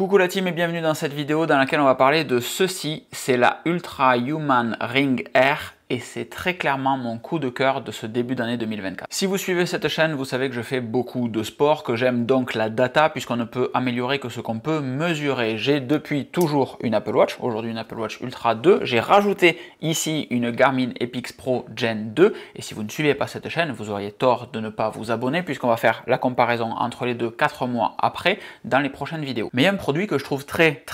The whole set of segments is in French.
Coucou la team et bienvenue dans cette vidéo dans laquelle on va parler de ceci, c'est la Ultra Human Ring Air et c'est très clairement mon coup de cœur de ce début d'année 2024. Si vous suivez cette chaîne, vous savez que je fais beaucoup de sport, que j'aime donc la data puisqu'on ne peut améliorer que ce qu'on peut mesurer. J'ai depuis toujours une Apple Watch, aujourd'hui une Apple Watch Ultra 2, j'ai rajouté ici une Garmin Epix Pro Gen 2 et si vous ne suivez pas cette chaîne, vous auriez tort de ne pas vous abonner puisqu'on va faire la comparaison entre les deux 4 mois après dans les prochaines vidéos. Mais il y a un produit que je trouve très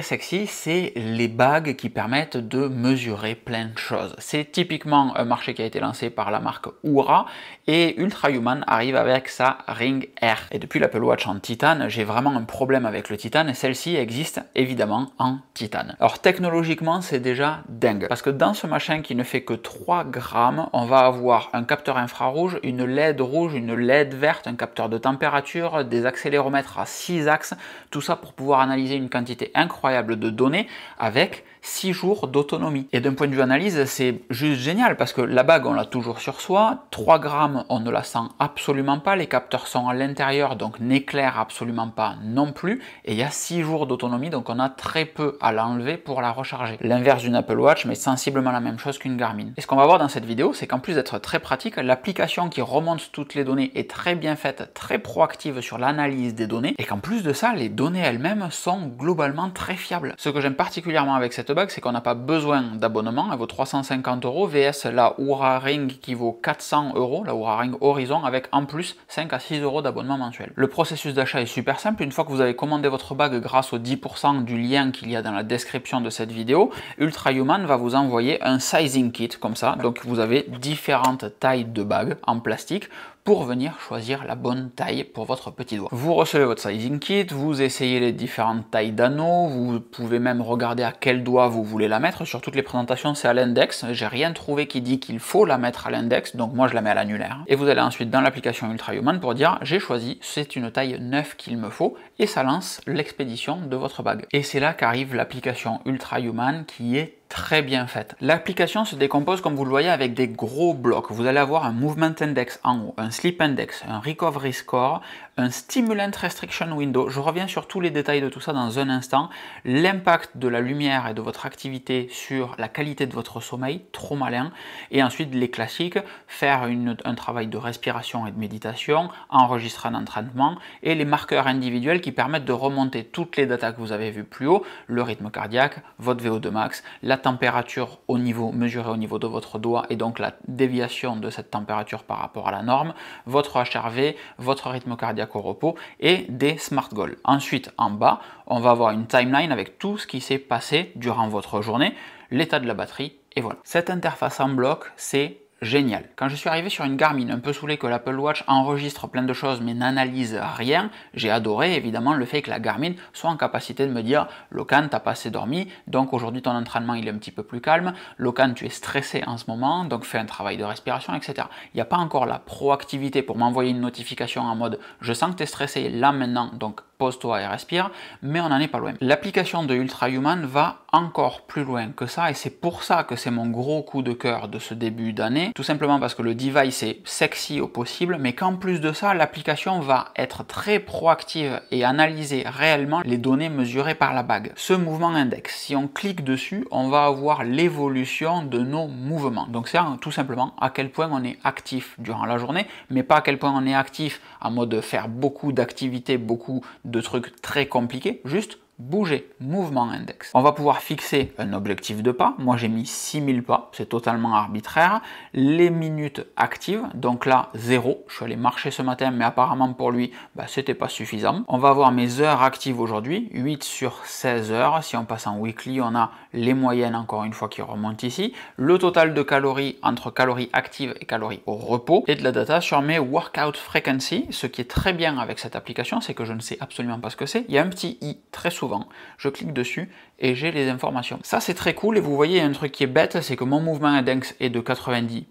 sexy, c'est les bagues qui permettent de mesurer plein de choses. C'est typiquement un marché qui a été lancé par la marque Oura et Ultra Human arrive avec sa Ring Air. Et depuis l'Apple Watch en titane, j'ai vraiment un problème avec le titane et celle-ci existe évidemment en titane. Alors technologiquement, c'est déjà dingue parce que dans ce machin qui ne fait que 3 grammes, on va avoir un capteur infrarouge, une LED rouge, une LED verte, un capteur de température, des accéléromètres à 6 axes, tout ça pour pouvoir analyser une quantité incroyable de données avec 6 jours d'autonomie. Et d'un point de vue analyse, c'est juste génial parce que la bague, on l'a toujours sur soi. 3 grammes, on ne la sent absolument pas. Les capteurs sont à l'intérieur, donc n'éclairent absolument pas non plus. Et il y a 6 jours d'autonomie, donc on a très peu à l'enlever pour la recharger. L'inverse d'une Apple Watch, mais sensiblement la même chose qu'une Garmin. Et ce qu'on va voir dans cette vidéo, c'est qu'en plus d'être très pratique, l'application qui remonte toutes les données est très bien faite, très proactive sur l'analyse des données. Et qu'en plus de ça, les données elles-mêmes sont globalement très fiables. Ce que j'aime particulièrement avec cette bague, c'est qu'on n'a pas besoin d'abonnement, elle vaut 350 € vs la Oura Ring qui vaut 400 €, la Oura Ring Horizon avec en plus 5 à 6 € d'abonnement mensuel. Le processus d'achat est super simple, une fois que vous avez commandé votre bague grâce aux 10% du lien qu'il y a dans la description de cette vidéo, Ultra Human va vous envoyer un sizing kit comme ça, donc vous avez différentes tailles de bagues en plastique pour venir choisir la bonne taille pour votre petit doigt. Vous recevez votre sizing kit, vous essayez les différentes tailles d'anneaux, vous pouvez même regarder à quel doigt vous voulez la mettre. Sur toutes les présentations, c'est à l'index. J'ai rien trouvé qui dit qu'il faut la mettre à l'index, donc moi je la mets à l'annulaire. Et vous allez ensuite dans l'application Ultra Human pour dire j'ai choisi, c'est une taille 9 qu'il me faut, et ça lance l'expédition de votre bague. Et c'est là qu'arrive l'application Ultra Human qui est très bien faite. L'application se décompose comme vous le voyez avec des gros blocs. Vous allez avoir un Movement Index en haut, un Sleep Index, un Recovery Score, un Stimulant Restriction Window. Je reviens sur tous les détails de tout ça dans un instant. L'impact de la lumière et de votre activité sur la qualité de votre sommeil, trop malin. Et ensuite les classiques, faire un travail de respiration et de méditation, enregistrer un entraînement et les marqueurs individuels qui permettent de remonter toutes les datas que vous avez vues plus haut, le rythme cardiaque, votre VO2 max, la température au niveau mesurée au niveau de votre doigt et donc la déviation de cette température par rapport à la norme, votre HRV, votre rythme cardiaque au repos et des smart goals. Ensuite, en bas, on va avoir une timeline avec tout ce qui s'est passé durant votre journée, l'état de la batterie et voilà. Cette interface en bloc, c'est génial. Quand je suis arrivé sur une Garmin un peu saoulé que l'Apple Watch enregistre plein de choses mais n'analyse rien, j'ai adoré évidemment le fait que la Garmin soit en capacité de me dire Locan, t'as pas assez dormi, donc aujourd'hui ton entraînement il est un petit peu plus calme, Locan tu es stressé en ce moment, donc fais un travail de respiration, etc. Il n'y a pas encore la proactivité pour m'envoyer une notification en mode je sens que tu es stressé là maintenant, donc pose-toi et respire, mais on n'en est pas loin. L'application de Ultra Human va encore plus loin que ça et c'est pour ça que c'est mon gros coup de cœur de ce début d'année, tout simplement parce que le device est sexy au possible, mais qu'en plus de ça, l'application va être très proactive et analyser réellement les données mesurées par la bague. Ce mouvement index, si on clique dessus, on va avoir l'évolution de nos mouvements. Donc c'est tout simplement à quel point on est actif durant la journée, mais pas à quel point on est actif en mode faire beaucoup d'activités, beaucoup de trucs très compliqués, juste bouger, mouvement index. On va pouvoir fixer un objectif de pas. Moi j'ai mis 6000 pas, c'est totalement arbitraire. Les minutes actives, donc là 0. Je suis allé marcher ce matin, mais apparemment pour lui, c'était pas suffisant. On va avoir mes heures actives aujourd'hui, 8 sur 16 heures. Si on passe en weekly, on a les moyennes encore une fois qui remontent ici. Le total de calories entre calories actives et calories au repos. Et de la data sur mes workout frequency. Ce qui est très bien avec cette application, c'est que je ne sais absolument pas ce que c'est. Il y a un petit i très souvent. Je clique dessus et j'ai les informations. Ça c'est très cool et vous voyez un truc qui est bête, c'est que mon mouvement index est de 90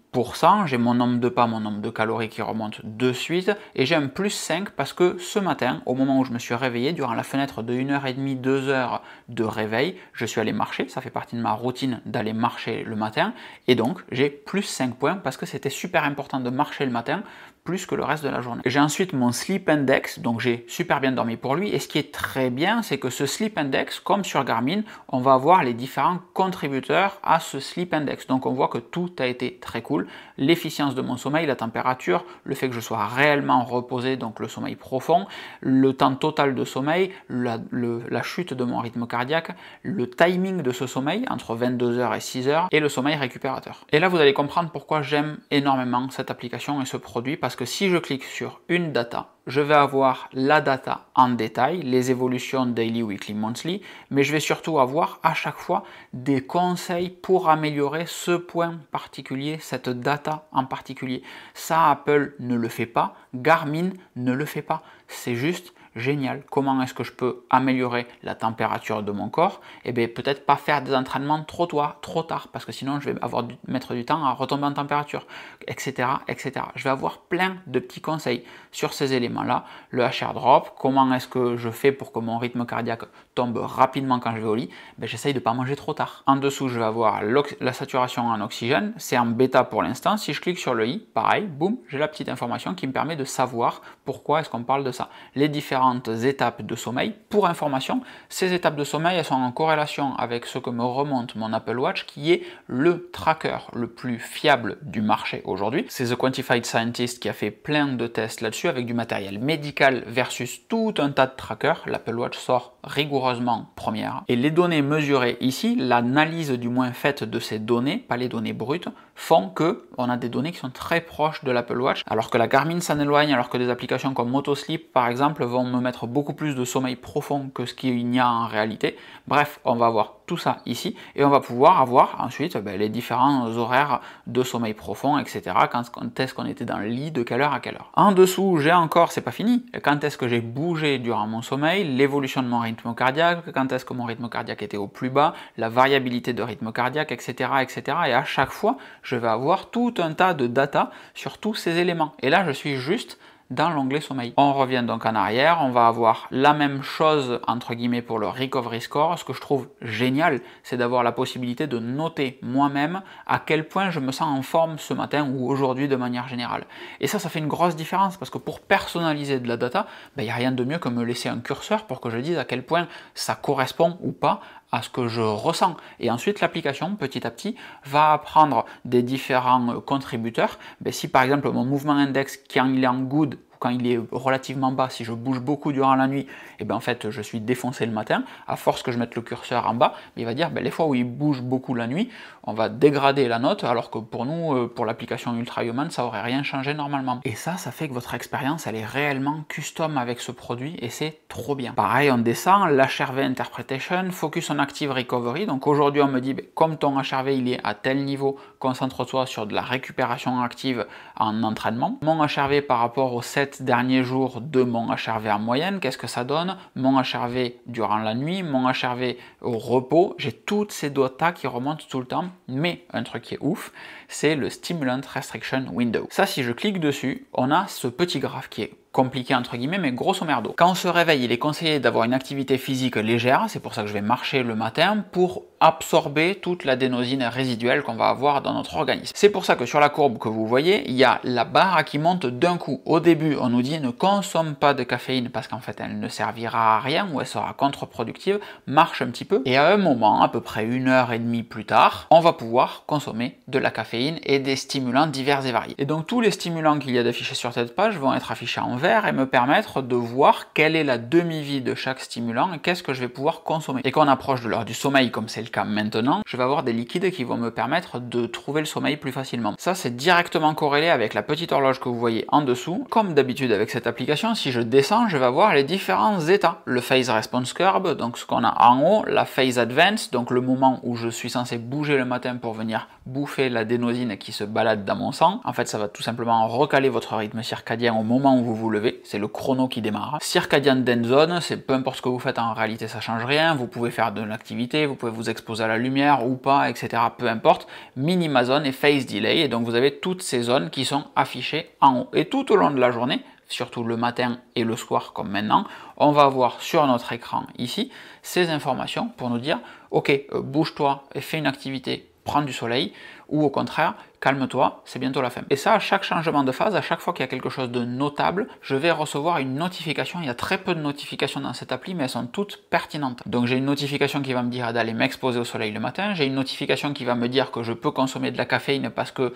j'ai mon nombre de pas, mon nombre de calories qui remonte de suite, et j'ai un plus 5 parce que ce matin, au moment où je me suis réveillé, durant la fenêtre de 1h30, 2h de réveil, je suis allé marcher, ça fait partie de ma routine d'aller marcher le matin, et donc j'ai plus 5 points parce que c'était super important de marcher le matin, plus que le reste de la journée. J'ai ensuite mon Sleep Index, donc j'ai super bien dormi pour lui, et ce qui est très bien, c'est que ce Sleep Index, comme sur Garmin, on va voir les différents contributeurs à ce Sleep Index. Donc on voit que tout a été très cool, l'efficience de mon sommeil, la température, le fait que je sois réellement reposé, donc le sommeil profond, le temps total de sommeil, la chute de mon rythme cardiaque, le timing de ce sommeil entre 22h et 6h, et le sommeil récupérateur. Et là vous allez comprendre pourquoi j'aime énormément cette application et ce produit, parce que si je clique sur une data, je vais avoir la data en détail, les évolutions daily, weekly, monthly, mais je vais surtout avoir à chaque fois des conseils pour améliorer ce point particulier, cette data en particulier. Ça, Apple ne le fait pas, Garmin ne le fait pas. C'est juste génial. Comment est-ce que je peux améliorer la température de mon corps? Eh bien, peut-être pas faire des entraînements trop tard, parce que sinon je vais mettre du temps à retomber en température, etc., etc. Je vais avoir plein de petits conseils sur ces éléments-là. Le HR drop, comment est-ce que je fais pour que mon rythme cardiaque tombe rapidement quand je vais au lit? J'essaye de ne pas manger trop tard. En dessous, je vais avoir la saturation en oxygène. C'est en bêta pour l'instant. Si je clique sur le i, pareil, boum, j'ai la petite information qui me permet de savoir pourquoi est-ce qu'on parle de ça. Les différentes étapes de sommeil. Pour information, ces étapes de sommeil, elles sont en corrélation avec ce que me remonte mon Apple Watch, qui est le tracker le plus fiable du marché aujourd'hui. C'est The Quantified Scientist qui a fait plein de tests là-dessus avec du matériel médical versus tout un tas de trackers. L'Apple Watch sort rigoureusement première. Et les données mesurées ici, l'analyse du moins faite de ces données, pas les données brutes, font que on a des données qui sont très proches de l'Apple Watch, alors que la Garmin s'en éloigne, alors que des applications comme MotoSleep par exemple vont me mettre beaucoup plus de sommeil profond que ce qu'il y a en réalité. Bref, on va avoir tout ça ici et on va pouvoir avoir ensuite les différents horaires de sommeil profond, etc. Quand est-ce qu'on était dans le lit, de quelle heure à quelle heure. En dessous, j'ai encore, c'est pas fini, quand est-ce que j'ai bougé durant mon sommeil, l'évolution de mon rythme cardiaque, quand est-ce que mon rythme cardiaque était au plus bas, la variabilité de rythme cardiaque, etc., etc. Et à chaque fois, je vais avoir tout un tas de data sur tous ces éléments. Et là, je suis juste dans l'onglet sommeil. On revient donc en arrière, on va avoir la même chose entre guillemets pour le Recovery Score. Ce que je trouve génial, c'est d'avoir la possibilité de noter moi-même à quel point je me sens en forme ce matin ou aujourd'hui de manière générale. Et ça fait une grosse différence parce que pour personnaliser de la data, il n'y a rien de mieux que me laisser un curseur pour que je dise à quel point ça correspond ou pas à ce que je ressens. Et ensuite, l'application, petit à petit, va apprendre des différents contributeurs. Si par exemple, mon mouvement index, quand il est en good, quand il est relativement bas, si je bouge beaucoup durant la nuit, et en fait je suis défoncé le matin, à force que je mette le curseur en bas, il va dire les fois où il bouge beaucoup la nuit, on va dégrader la note, alors que pour nous, pour l'application Ultra Human, ça aurait rien changé normalement. Et ça fait que votre expérience, elle est réellement custom avec ce produit, et c'est trop bien. Pareil, on descend, l'HRV Interpretation, Focus on Active Recovery, donc aujourd'hui on me dit, comme ton HRV il est à tel niveau, concentre-toi sur de la récupération active en entraînement. Mon HRV par rapport aux 7 derniers jours de mon HRV en moyenne, qu'est-ce que ça donne? Mon HRV durant la nuit, mon HRV au repos, j'ai toutes ces data qui remontent tout le temps, mais un truc qui est ouf, c'est le Stimulant Restriction Window. Ça, si je clique dessus, on a ce petit graphe qui est compliqué entre guillemets, mais grosso merdo. Quand on se réveille, il est conseillé d'avoir une activité physique légère, c'est pour ça que je vais marcher le matin, pour absorber toute l'adénosine résiduelle qu'on va avoir dans notre organisme. C'est pour ça que sur la courbe que vous voyez, il y a la barre qui monte d'un coup. Au début, on nous dit ne consomme pas de caféine parce qu'en fait elle ne servira à rien ou elle sera contre-productive, marche un petit peu, et à un moment, à peu près 1h30 plus tard, on va pouvoir consommer de la caféine et des stimulants divers et variés. Et donc tous les stimulants qu'il y a d'affichés sur cette page vont être affichés en vert et me permettre de voir quelle est la demi-vie de chaque stimulant et qu'est-ce que je vais pouvoir consommer. Et quand on approche de l'heure du sommeil, comme c'est le cas maintenant, je vais avoir des liquides qui vont me permettre de trouver le sommeil plus facilement. Ça, c'est directement corrélé avec la petite horloge que vous voyez en dessous. Comme d'habitude avec cette application, si je descends, je vais avoir les différents états. Le Phase Response Curve, donc ce qu'on a en haut, la Phase Advance, donc le moment où je suis censé bouger le matin pour venir bouffer l'adénosine qui se balade dans mon sang. En fait, ça va tout simplement recaler votre rythme circadien au moment où vous levez, c'est le chrono qui démarre. Circadian Dance Zone, c'est peu importe ce que vous faites, en réalité ça change rien, vous pouvez faire de l'activité, vous pouvez vous exposer à la lumière ou pas, etc. Peu importe. Minima Zone et Phase Delay, et donc vous avez toutes ces zones qui sont affichées en haut. Et tout au long de la journée, surtout le matin et le soir comme maintenant, on va avoir sur notre écran ici ces informations pour nous dire ok, bouge-toi et fais une activité, prends du soleil, ou au contraire, calme-toi, c'est bientôt la fin. Et ça, à chaque changement de phase, à chaque fois qu'il y a quelque chose de notable, je vais recevoir une notification. Il y a très peu de notifications dans cette appli, mais elles sont toutes pertinentes. Donc j'ai une notification qui va me dire d'aller m'exposer au soleil le matin, j'ai une notification qui va me dire que je peux consommer de la caféine parce que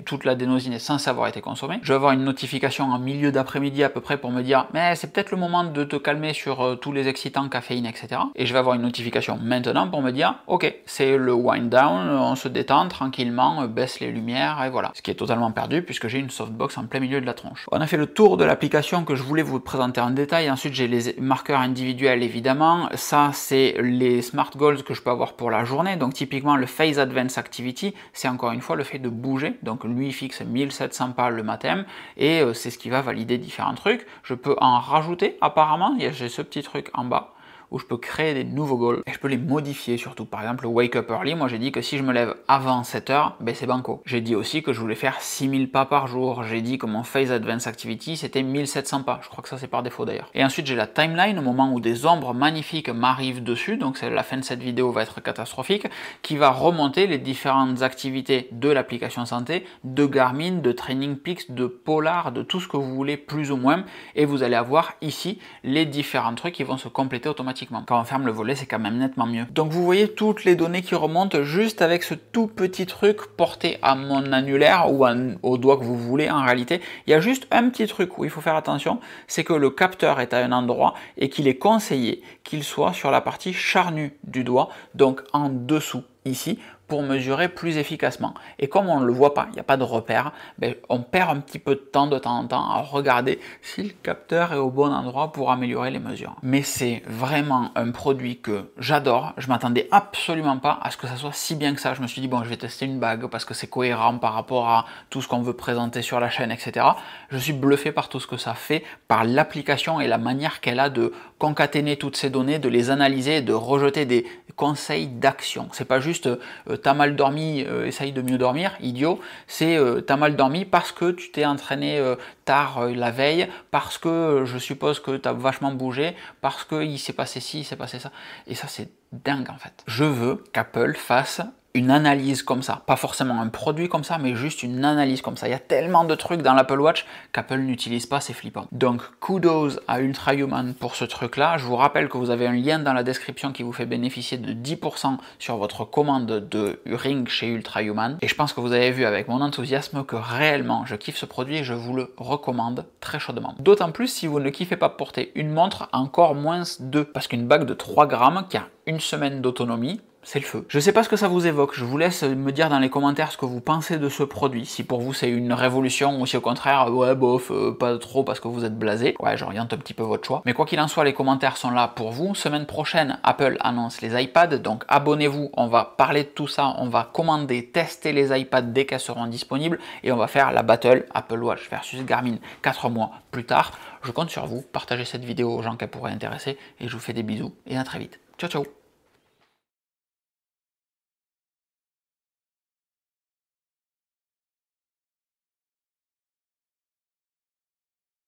toute l'adénosine est censée avoir été consommée. Je vais avoir une notification en milieu d'après-midi à peu près pour me dire mais c'est peut-être le moment de te calmer sur tous les excitants, caféine, etc. Et je vais avoir une notification maintenant pour me dire ok, c'est le wind down, on se détend tranquillement, baisse les lumières, et voilà. Ce qui est totalement perdu puisque j'ai une softbox en plein milieu de la tronche. On a fait le tour de l'application que je voulais vous présenter en détail. Ensuite, j'ai les marqueurs individuels, évidemment. Ça, c'est les smart goals que je peux avoir pour la journée. Donc, typiquement, le Phase Advance Activity, c'est encore une fois le fait de bouger. Donc, lui, il fixe 1700 pas le matin et c'est ce qui va valider différents trucs. Je peux en rajouter, apparemment. J'ai ce petit truc en bas où je peux créer des nouveaux goals et je peux les modifier surtout. Par exemple, le wake up early, moi j'ai dit que si je me lève avant 7 heures, ben c'est banco. J'ai dit aussi que je voulais faire 6000 pas par jour. J'ai dit que mon Phase Advance Activity c'était 1700 pas. Je crois que ça c'est par défaut d'ailleurs. Et ensuite j'ai la timeline au moment où des ombres magnifiques m'arrivent dessus, donc la fin de cette vidéo va être catastrophique, qui va remonter les différentes activités de l'application santé, de Garmin, de Training Peaks, de Polar, de tout ce que vous voulez plus ou moins, et vous allez avoir ici les différents trucs qui vont se compléter automatiquement. Quand on ferme le volet, c'est quand même nettement mieux. Donc vous voyez toutes les données qui remontent juste avec ce tout petit truc porté à mon annulaire ou au doigt que vous voulez en réalité. Il y a juste un petit truc où il faut faire attention, c'est que le capteur est à un endroit et qu'il est conseillé qu'il soit sur la partie charnue du doigt, donc en dessous ici, pour mesurer plus efficacement. Et comme on ne le voit pas, il n'y a pas de repère, on perd un petit peu de temps en temps à regarder si le capteur est au bon endroit pour améliorer les mesures. Mais c'est vraiment un produit que j'adore. Je m'attendais absolument pas à ce que ça soit si bien que ça. Je me suis dit bon, je vais tester une bague parce que c'est cohérent par rapport à tout ce qu'on veut présenter sur la chaîne, etc. Je suis bluffé par tout ce que ça fait, par l'application et la manière qu'elle a de concaténer toutes ces données, de les analyser et de rejeter des conseils d'action. C'est pas juste t'as mal dormi, essaye de mieux dormir, idiot. C'est t'as mal dormi parce que tu t'es entraîné tard la veille, parce que je suppose que t'as vachement bougé, parce qu'il s'est passé ci, il s'est passé ça. Et ça, c'est dingue en fait. Je veux qu'Apple fasse une analyse comme ça, pas forcément un produit comme ça, mais juste une analyse comme ça. Il y a tellement de trucs dans l'Apple Watch qu'Apple n'utilise pas, c'est flippant. Donc kudos à Ultrahuman pour ce truc là. Je vous rappelle que vous avez un lien dans la description qui vous fait bénéficier de 10% sur votre commande de Ring chez Ultrahuman. Et je pense que vous avez vu avec mon enthousiasme que réellement je kiffe ce produit et je vous le recommande très chaudement. D'autant plus si vous ne kiffez pas porter une montre, encore moins deux, parce qu'une bague de 3 grammes qui a une semaine d'autonomie, c'est le feu. Je sais pas ce que ça vous évoque, je vous laisse me dire dans les commentaires ce que vous pensez de ce produit, si pour vous c'est une révolution ou si au contraire, ouais bof, pas trop parce que vous êtes blasé. Ouais, j'oriente un petit peu votre choix. Mais quoi qu'il en soit, les commentaires sont là pour vous. Semaine prochaine, Apple annonce les iPads, donc abonnez-vous, on va parler de tout ça, on va commander, tester les iPads dès qu'elles seront disponibles et on va faire la battle Apple Watch versus Garmin 4 mois plus tard. Je compte sur vous, partagez cette vidéo aux gens qu'elle pourrait intéresser et je vous fais des bisous et à très vite. Ciao ciao.